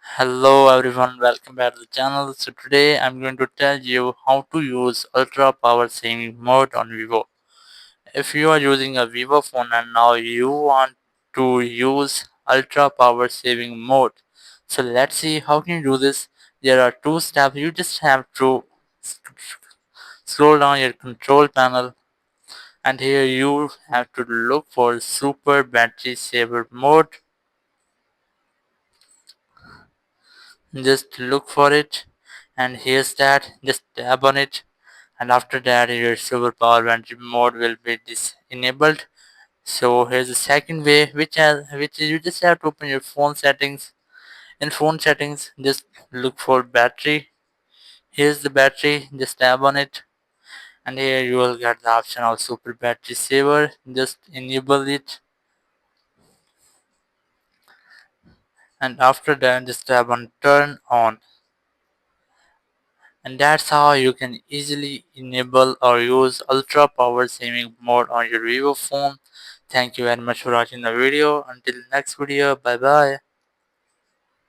Hello everyone, welcome back to the channel. So today I'm going to tell you how to use ultra power saving mode on Vivo. If you are using a Vivo phone and now you want to use ultra power saving mode, so let's see how can you do this. There are two steps. You just have to scroll down your control panel, and here you have to look for super battery saver mode. Just look for it, and here's that. Just tap on it, and after that your super power battery mode will be enabled. So here's the second way, which is you just have to open your phone settings. In phone settings, just look for battery. Here's the battery. Just tap on it, and here you will get the option of super battery saver. Just enable it, and after that just tap on turn on. And that's how you can easily enable or use ultra power saving mode on your Vivo phone. Thank you very much for watching the video. Until next video, bye bye.